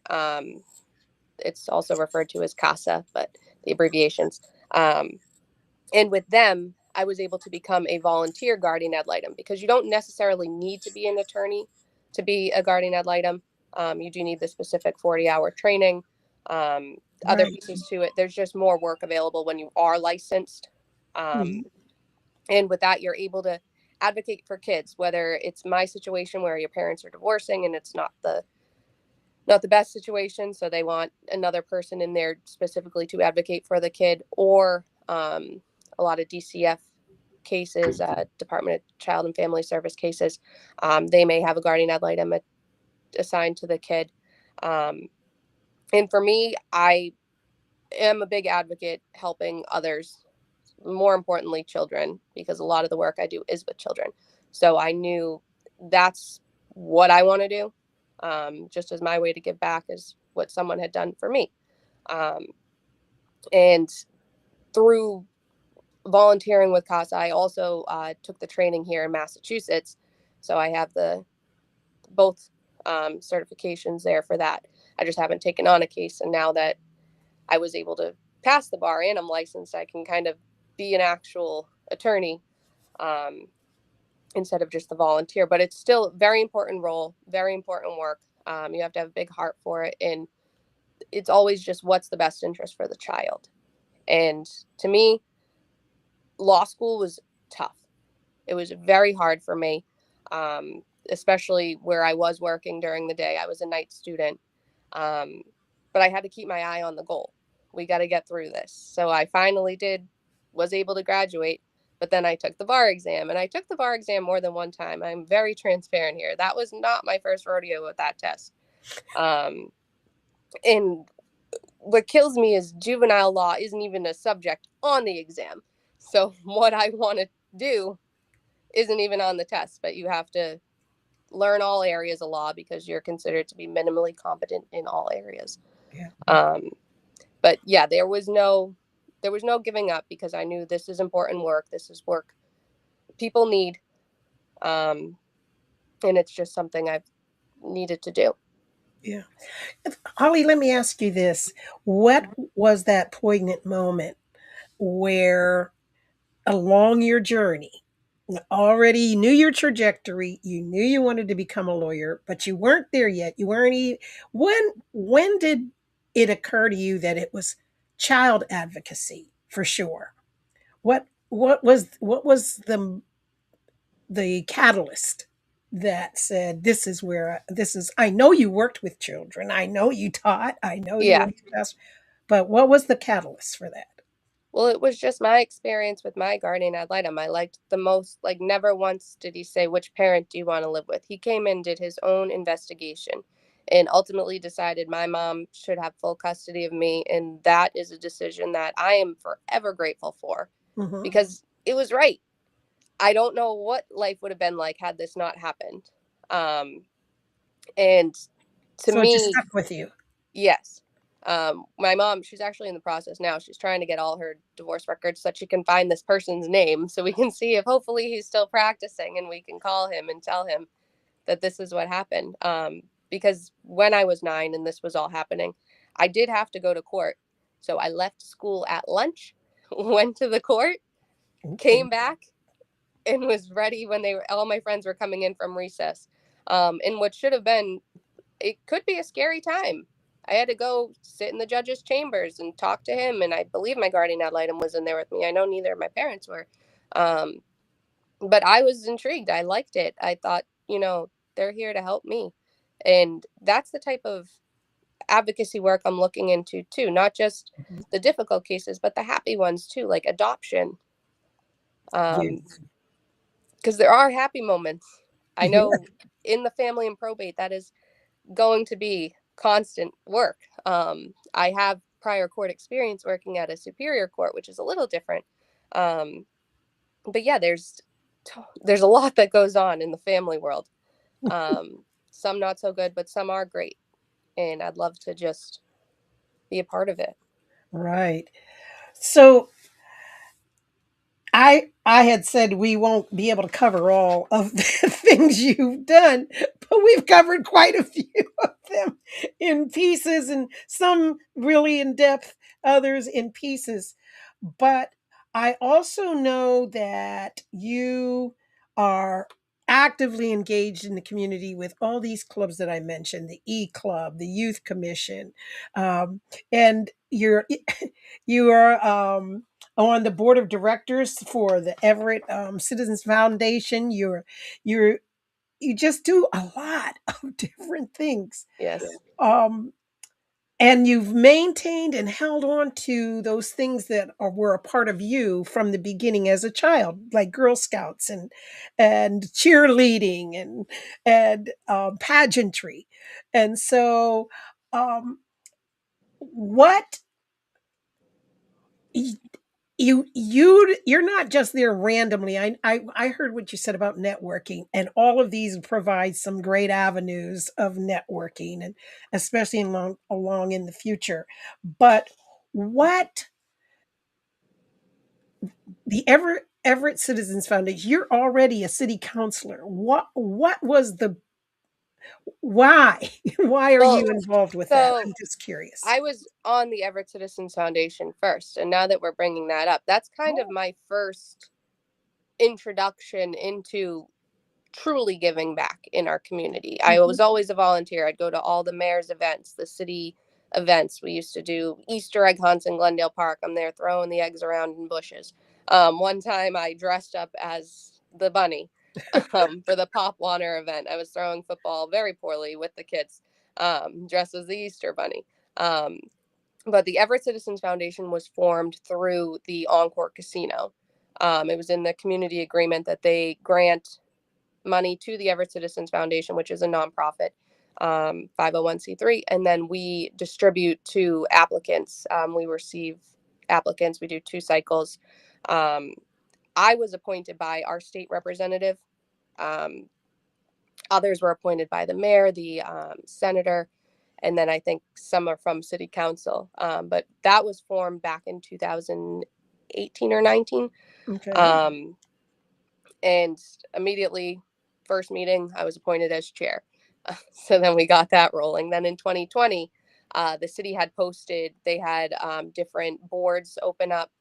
It's also referred to as CASA, but the abbreviations. Um, and with them, I was able to become a volunteer guardian ad litem because you don't necessarily need to be an attorney to be a guardian ad litem. You do need the specific 40-hour training. Other Right. pieces to it. There's just more work available when you are licensed. Mhm. And with that, you're able to advocate for kids, whether it's my situation where your parents are divorcing and it's not the best situation, so they want another person in there specifically to advocate for the kid, or a lot of DCF cases, Department of Child and Family Service cases. They may have a guardian ad litem assigned to the kid. And for me, I am a big advocate helping others, more importantly, children, because a lot of the work I do is with children. So I knew that's what I want to do, just as my way to give back is what someone had done for me. Um, and through volunteering with CASA, I also took the training here in Massachusetts. So I have the both certifications there for that. I just haven't taken on a case. And now that I was able to pass the bar and I'm licensed, I can kind of be an actual attorney um, instead of just the volunteer. But it's still a very important role, very important work. You have to have a big heart for it. And it's always just what's the best interest for the child. And to me, law school was tough. It was very hard for me, especially where I was working during the day. I was a night student, but I had to keep my eye on the goal. We got to get through this. So I finally was able to graduate, but then I took the bar exam, and I took the bar exam more than one time. I'm very transparent here. That was not my first rodeo with that test. And what kills me is juvenile law isn't even a subject on the exam. So what I want to do isn't even on the test, but you have to learn all areas of law because you're considered to be minimally competent in all areas. Yeah. But yeah, there was no giving up because I knew this is important work. This is work people need. Um, and it's just something I've needed to do. Yeah. Holly, let me ask you this. What was that poignant moment where along your journey, already you knew your trajectory, you knew you wanted to become a lawyer, but you weren't there yet. You weren't when did it occur to you that it was child advocacy for sure? What was the catalyst that said this is I know you worked with children. I know you taught. I know you Yeah. were best, but what was the catalyst for that? Well, it was just my experience with my guardian ad litem. I liked the most, like, never once did he say, which parent do you want to live with? He came in, did his own investigation, and ultimately decided my mom should have full custody of me. And that is a decision that I am forever grateful for Mhm. because it was right. I don't know what life would have been like had this not happened. And to So it just me, stuck with you. yes. My mom, she's actually in the process now. She's trying to get all her divorce records so that she can find this person's name so we can see if hopefully he's still practicing and we can call him and tell him that this is what happened. Because when I was 9 and this was all happening, I did have to go to court. So I left school at lunch, went to the court, Okay. came back, and was ready when all my friends were coming in from recess. In what should have been, it could be a scary time. I had to go sit in the judge's chambers and talk to him, and I believe my guardian ad litem was in there with me. I know neither of my parents were, um, but I was intrigued. I liked it. I thought, they're here to help me, and that's the type of advocacy work I'm looking into too. Not just Mhm. the difficult cases, but the happy ones too, like adoption, Yes. because there are happy moments. I Yeah. know in the family and probate that is going to be constant work. I have prior court experience working at a superior court, which is a little different. But yeah, there's a lot that goes on in the family world. Some not so good, but some are great, and I'd love to just be a part of it. Right. So I had said we won't be able to cover all of the things you've done, but we've covered quite a few of them in pieces, and some really in depth, others in pieces. But I also know that you are actively engaged in the community with all these clubs that I mentioned, the E Club, the Youth Commission, and you are on the board of directors for the Everett Citizens Foundation. You're you just do a lot of different things. Yes. Um, and you've maintained and held on to those things that were a part of you from the beginning as a child, like Girl Scouts and cheerleading and pageantry. And so, um, what you're not just there randomly. I heard what you said about networking, and all of these provide some great avenues of networking, and especially along in the future. But what the Everett Citizens Foundation, you're already a city councilor. What was the why? Why are Well, you involved with that? so I'm just curious. I was on the Everett Citizens Foundation first, and now that we're bringing that up, that's kind of my first introduction into truly giving back in our community. I Mhm. was always a volunteer. I'd go to all the mayor's events, the city events. We used to do Easter egg hunts in Glendale Park. I'm there throwing the eggs around in bushes. One time I dressed up as the bunny for the Pop Warner event. I was throwing football very poorly with the kids, dressed as the Easter bunny. Um, but the Everett Citizens Foundation was formed through the Encore Casino. It was in the community agreement that they grant money to the Everett Citizens Foundation, which is a nonprofit, 501c3, and then we distribute to applicants. We receive applicants. We do 2 cycles. Um, I was appointed by our state representative. Um, Others were appointed by the mayor, the senator, and then I think some are from city council. But that was formed back in 2018 or 19. Okay. Um, and immediately, first meeting, I was appointed as chair. So then we got that rolling. Then in 2020, the city had posted, they had different boards open up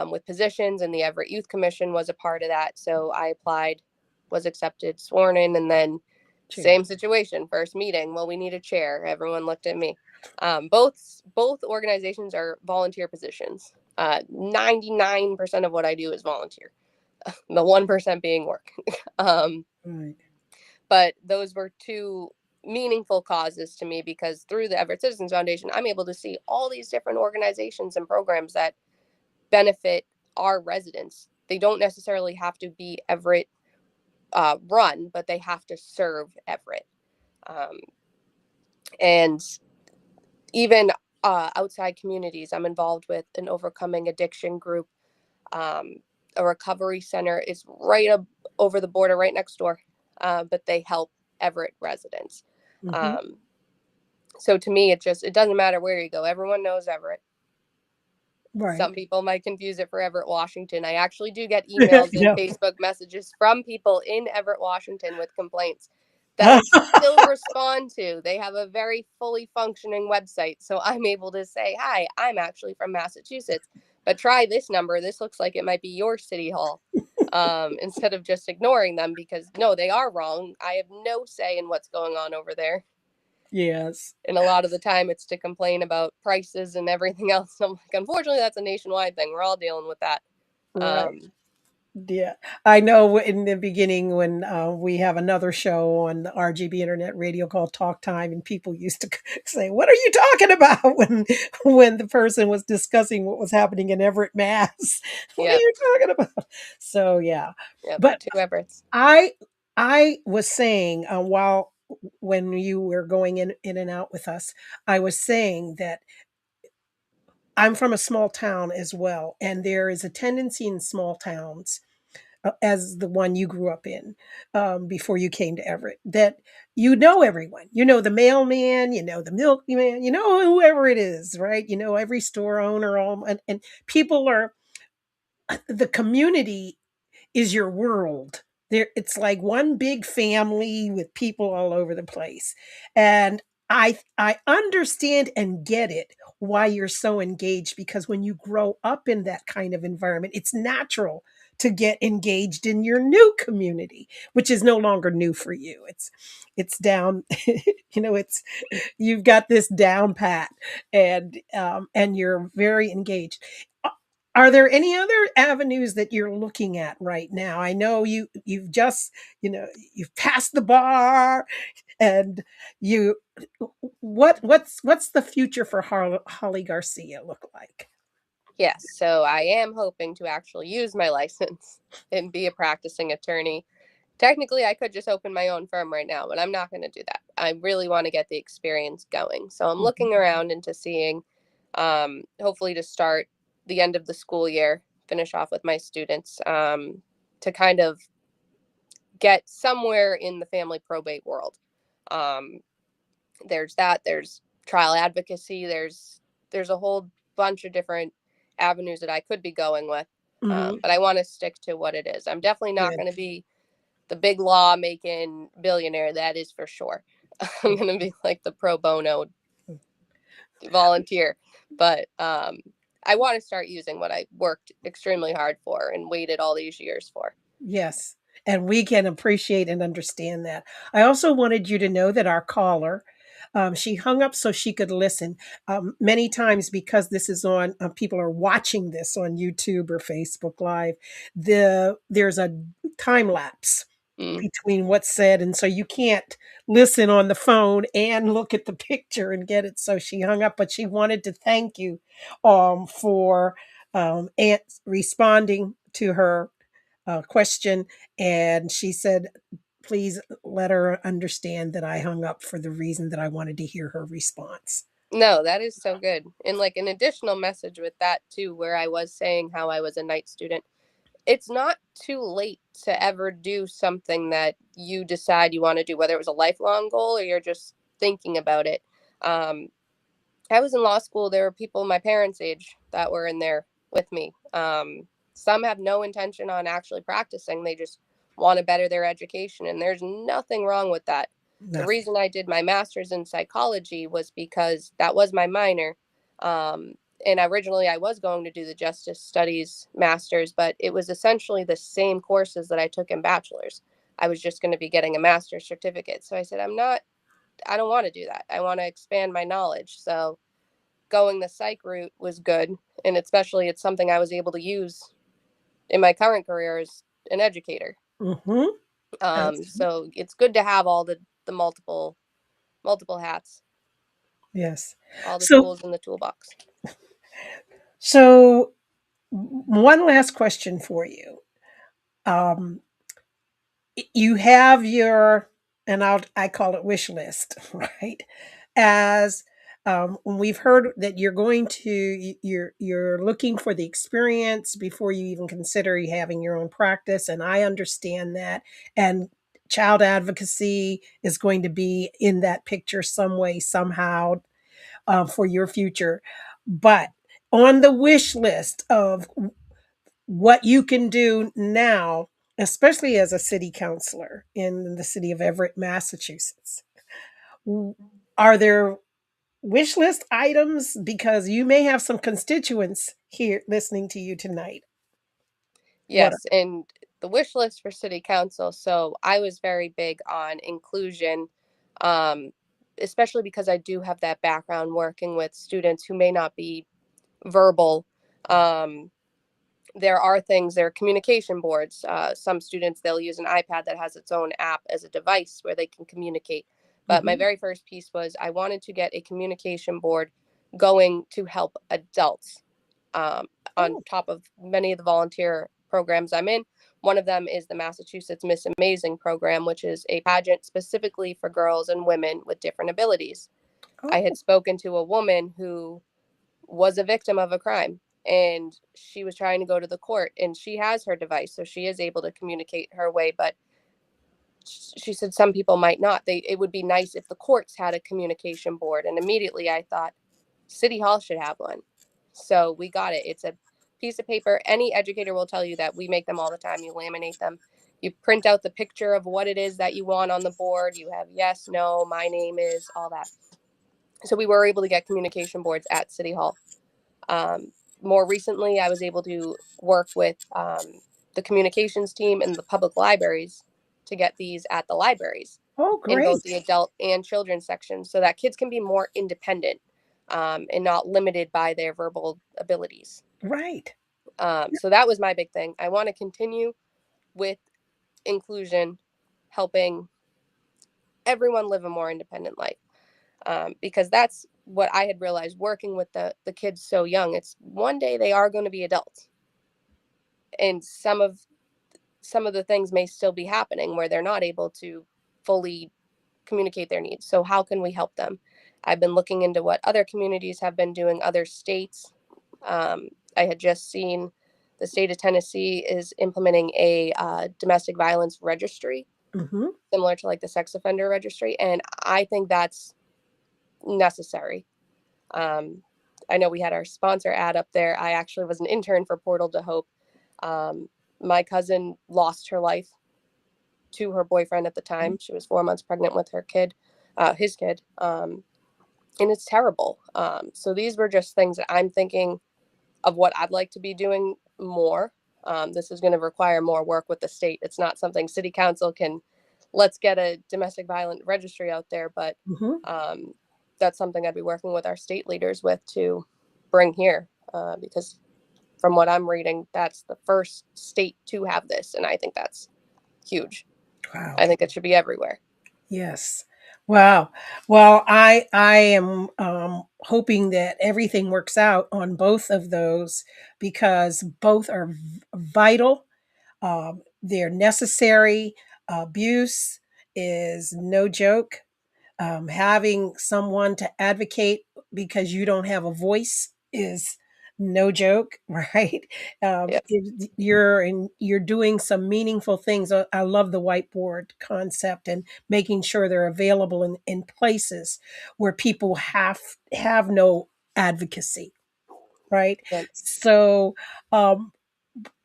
with positions, and the Everett Youth Commission was a part of that. So I applied, was accepted, sworn in, and then Chair. same situation, first meeting. Well, we need a chair. Everyone looked at me. Both organizations are volunteer positions. 99% of what I do is volunteer. The 1% being work. um, Right. but those were two meaningful causes to me because through the Everett Citizens Foundation, I'm able to see all these different organizations and programs that benefit our residents. They don't necessarily have to be Everett run, but they have to serve Everett. Um, and even outside communities, I'm involved with an overcoming addiction group. Um, a recovery center is right over the border, right next door, but they help Everett residents. Hmm. Um, so to me, it doesn't matter where you go. Everyone knows Everett. Right. Some people might confuse it for Everett, Washington. I actually do get emails and Yeah. Facebook messages from people in Everett, Washington with complaints that I still respond to. They have a very fully functioning website. So I'm able to say, hi, I'm actually from Massachusetts, but try this number. This looks like it might be your city hall. Instead of just ignoring them because no, they are wrong. I have no say in what's going on over there. Yes. And a lot of the time it's to complain about prices and everything else. So I'm like, unfortunately, that's a nationwide thing. We're all dealing with that. Right. Um, Yeah, I know in the beginning when we have another show on the RGB Internet Radio called Talk Time, and people used to say, "What are you talking about?" when the person was discussing what was happening in Everett, Mass. What are yep, you talking about? So yeah, yep, but two Everetts. I I was saying while when you were going in and out with us, I was saying that I'm from a small town as well, and there is a tendency in small towns, as the one you grew up in, before you came to Everett, that you know everyone. You know the mailman, you know the milkman, you know whoever it is, right? You know every store owner, all, and people are, the community is your world. There, it's like one big family with people all over the place. And I understand and get it why you're so engaged, because when you grow up in that kind of environment, it's natural to get engaged in your new community, which is no longer new for you. It's down, it's, you've got this down pat, and you're very engaged. Are there any other avenues that you're looking at right now? I know you've just, you've passed the bar, and you, what's the future for Holly Garcia look like? Yes, so I am hoping to actually use my license and be a practicing attorney. Technically, I could just open my own firm right now, but I'm not going to do that. I really want to get the experience going. So I'm Mhm. looking around into seeing, hopefully, to start the end of the school year, finish off with my students, to kind of get somewhere in the family probate world. Um, there's that. There's trial advocacy. There's a whole bunch of different avenues that I could be going with, Mhm. but I want to stick to what it is. I'm definitely not Good. going to be the big law making billionaire. That is for sure. I'm going to be like the pro bono volunteer, but I want to start using what I worked extremely hard for and waited all these years for. Yes. And we can appreciate and understand that. I also wanted you to know that our caller, she hung up so she could listen. Many times, because this is on, people are watching this on YouTube or Facebook Live, there's a time lapse Mm. between what's said. And so you can't listen on the phone and look at the picture and get it. So she hung up, but she wanted to thank you for responding to her question. And she said, please let her understand that I hung up for the reason that I wanted to hear her response. No, that is so good. And like an additional message with that too, where I was saying how I was a night student, it's not too late to ever do something that you decide you want to do, whether it was a lifelong goal or you're just thinking about it. Um, I was in law school. There were people my parents' age that were in there with me. Some have no intention on actually practicing. They just want to better their education. And there's nothing wrong with that. The Nothing. reason I did my master's in psychology was because that was my minor. Um, and originally I was going to do the justice studies master's, but it was essentially the same courses that I took in bachelor's. I was just going to be getting a master's certificate. So I said, I don't want to do that. I want to expand my knowledge. So going the psych route was good. And especially it's something I was able to use in my current career as an educator. Mm-hmm. So it's good to have all the multiple hats, Yes. all the So, tools in the toolbox. so one last question for you. Um, you have your, and I call it wish list, right? As we've heard that you're going to, you're looking for the experience before you even consider having your own practice, and I understand that. And child advocacy is going to be in that picture some way, somehow, for your future. But on the wish list of what you can do now, especially as a city councilor in the city of Everett, Massachusetts, are there wish list items? Because you may have some constituents here listening to you tonight. What? Yes, and the wish list for city council. So I was very big on inclusion, um, especially because I do have that background working with students who may not be verbal. Um, there are things, there are communication boards. Some students, they'll use an iPad that has its own app as a device where they can communicate. But my Mhm. very first piece was I wanted to get a communication board going to help adults, um, on Oh, top of many of the volunteer programs I'm in. One of them is the Massachusetts Miss Amazing program, which is a pageant specifically for girls and women with different abilities. I had oh, spoken to a woman who was a victim of a crime, and she was trying to go to the court, and she has her device, so she is able to communicate her way. But she said some people might not. It would be nice if the courts had a communication board. And immediately I thought City Hall should have one. So we got it. It's a piece of paper. Any educator will tell you that. We make them all the time. You laminate them. You print out the picture of what it is that you want on the board. You have yes, no, my name is, all that. So we were able to get communication boards at City Hall. More recently, I was able to work with the communications team in the public libraries to get these at the libraries Oh, in both great. the adult and children's sections, so that kids can be more independent and not limited by their verbal abilities. Right. So that was my big thing. I want to continue with inclusion, helping everyone live a more independent life. Because that's what I had realized working with the kids so young. It's one day they are going to be adults, and some of the things may still be happening where they're not able to fully communicate their needs. So how can we help them? I've been looking into what other communities have been doing, other states. I had just seen the state of Tennessee is implementing a domestic violence registry, Mm-hmm. similar to like the sex offender registry, and I think that's necessary. Um, I know we had our sponsor ad up there. I actually was an intern for Portal to Hope. My cousin lost her life to her boyfriend at the time. She was 4 months pregnant with her kid, his kid, and it's terrible. So these were just things that I'm thinking of what I'd like to be doing more. This is going to require more work with the state. It's not something city council can. Let's get a domestic violence registry out there, but Mm-hmm. that's something I'd be working with our state leaders with to bring here, because from what I'm reading, that's the first state to have this, and I think that's huge. Wow. I think it should be everywhere. Yes. Wow. Well, I am hoping that everything works out on both of those because both are vital. They're necessary. Abuse is no joke. Having someone to advocate because you don't have a voice is no joke, right? Yes. You're doing some meaningful things. I love the whiteboard concept and making sure they're available in places where people have no advocacy, right? Yep. So um,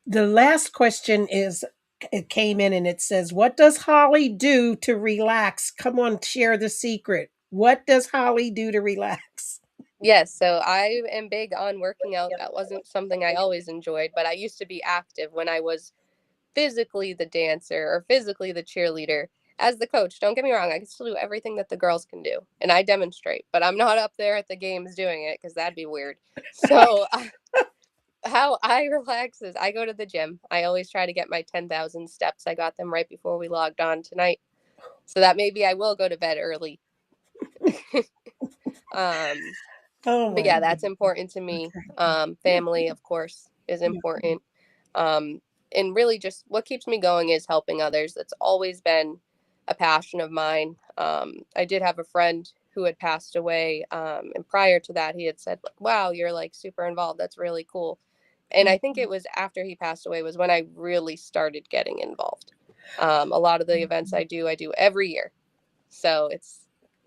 the last question is, it came in and it says, what does Holly do to relax? Come on, share the secret. What does Holly do to relax? Yes, so I am big on working out. That wasn't something I always enjoyed, but I used to be active when I was physically the dancer or physically the cheerleader. As the coach, don't get me wrong, I can still do everything that the girls can do, and I demonstrate, but I'm not up there at the games doing it because that'd be weird. So, how I relax is I go to the gym. I always try to get my 10,000 steps. I got them right before we logged on tonight, so that maybe I will go to bed early. um, Oh but my yeah, that's goodness. important to me. Yeah, Family, of course, is yeah. important. Um, and really, just what keeps me going is helping others. That's always been a passion of mine. I did have a friend who had passed away, and prior to that, he had said, like, "Wow, you're like super involved. That's really cool." And I think it was after he passed away was when I really started getting involved. A lot of the events I do every year. So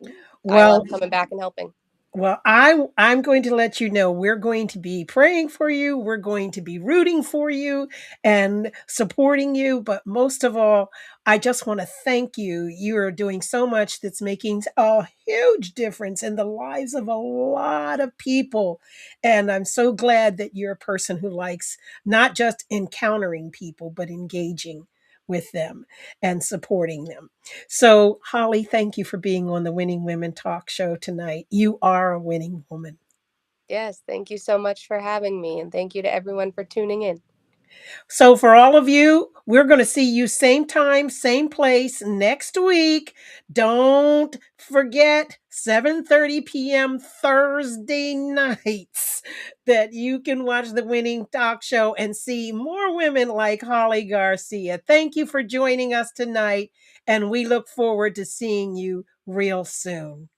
I Well, love coming back and helping. I'm going to let you know we're going to be praying for you. We're going to be rooting for you and supporting you. But most of all, I just want to thank you. You are doing so much that's making a huge difference in the lives of a lot of people. And I'm so glad that you're a person who likes not just encountering people, but engaging with them and supporting them. So, Holly, thank you for being on the Winning Women Talk Show tonight. You are a winning woman. Yes, thank you so much for having me, and thank you to everyone for tuning in. So, for all of you, we're going to see you same time, same place next week. Don't forget 7:30 p.m. Thursday nights that you can watch the Winning Talk Show and see more women like Holly Garcia. Thank you for joining us tonight, and we look forward to seeing you real soon.